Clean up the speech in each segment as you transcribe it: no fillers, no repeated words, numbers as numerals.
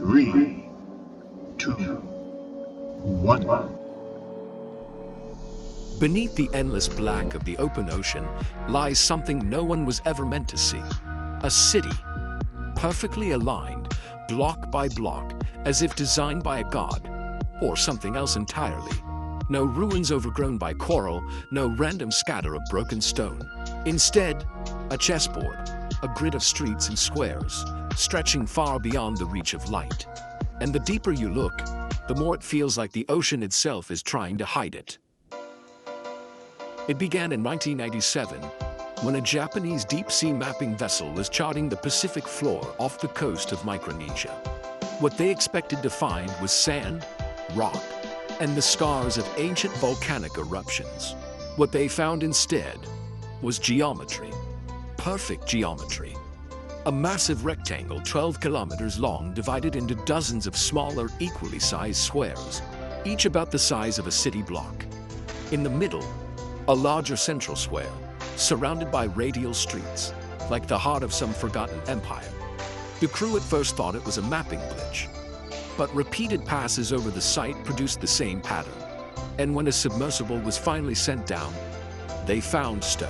3, 2, 1. Beneath the endless black of the open ocean lies something no one was ever meant to see. A city, perfectly aligned, block by block, as if designed by a god, or something else entirely. No ruins overgrown by coral, no random scatter of broken stone. Instead, a chessboard, a grid of streets and squares, stretching far beyond the reach of light. And the deeper you look, the more it feels like the ocean itself is trying to hide it. It began in 1997, when a Japanese deep-sea mapping vessel was charting the Pacific floor off the coast of Micronesia. What they expected to find was sand, rock, and the scars of ancient volcanic eruptions. What they found instead was geometry. Perfect geometry. A massive rectangle 12 kilometers long divided into dozens of smaller, equally sized squares, each about the size of a city block. In the middle, a larger central square, surrounded by radial streets, like the heart of some forgotten empire. The crew at first thought it was a mapping glitch, but repeated passes over the site produced the same pattern. And when a submersible was finally sent down, they found stone.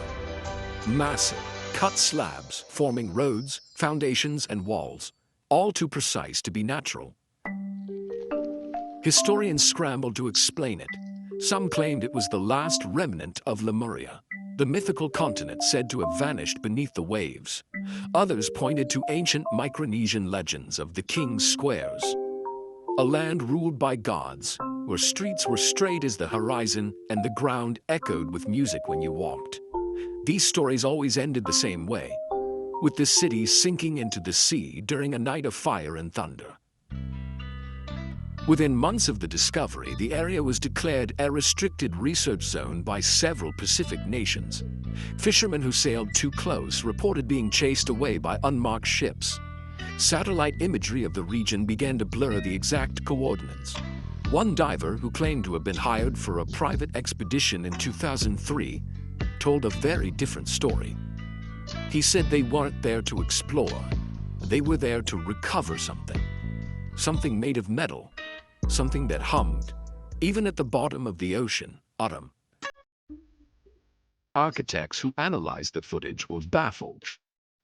Massive, cut slabs forming roads, foundations, and walls, all too precise to be natural. Historians scrambled to explain it. Some claimed it was the last remnant of Lemuria, the mythical continent said to have vanished beneath the waves. Others pointed to ancient Micronesian legends of the King's Squares, a land ruled by gods, where streets were straight as the horizon and the ground echoed with music when you walked. These stories always ended the same way, with the city sinking into the sea during a night of fire and thunder. Within months of the discovery, the area was declared a restricted research zone by several Pacific nations. Fishermen who sailed too close reported being chased away by unmarked ships. Satellite imagery of the region began to blur the exact coordinates. One diver, who claimed to have been hired for a private expedition in 2003, told a very different story. He said they weren't there to explore. They were there to recover something. Something made of metal. Something that hummed, even at the bottom of the ocean. Autumn. Architects who analyzed the footage were baffled.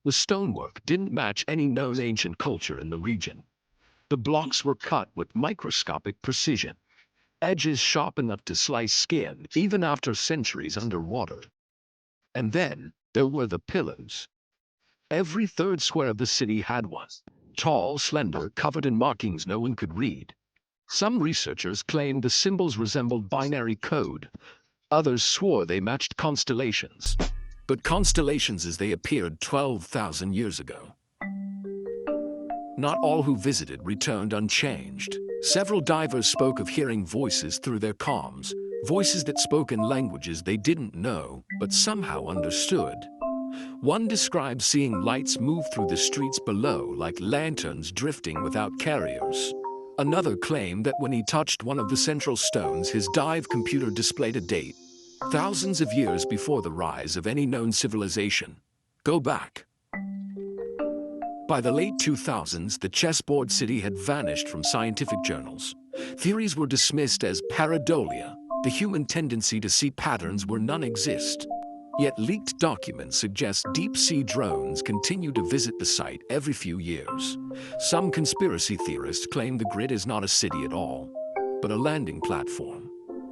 The stonework didn't match any known ancient culture in the region. The blocks were cut with microscopic precision, edges sharp enough to slice skin even after centuries underwater. And then there were the pillars. Every third square of the city had one. Tall, slender, covered in markings no one could read. Some researchers claimed the symbols resembled binary code. Others swore they matched constellations. But constellations as they appeared 12,000 years ago. Not all who visited returned unchanged. Several divers spoke of hearing voices through their comms, voices that spoke in languages they didn't know, but somehow understood. One described seeing lights move through the streets below like lanterns drifting without carriers. Another claimed that when he touched one of the central stones, his dive computer displayed a date, thousands of years before the rise of any known civilization. Go back. By the late 2000s, the chessboard city had vanished from scientific journals. Theories were dismissed as pareidolia, the human tendency to see patterns where none exist. Yet leaked documents suggest deep-sea drones continue to visit the site every few years. Some conspiracy theorists claim the grid is not a city at all, but a landing platform.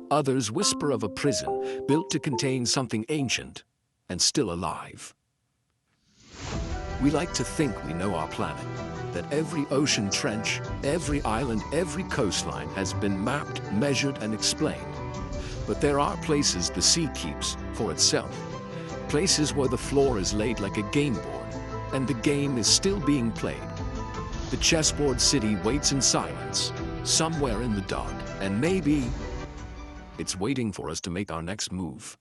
Others whisper of a prison built to contain something ancient and still alive. We like to think we know our planet, that every ocean trench, every island, every coastline has been mapped, measured, and explained. But there are places the sea keeps for itself. Places where the floor is laid like a game board, and the game is still being played. The chessboard city waits in silence, somewhere in the dark, and maybe it's waiting for us to make our next move.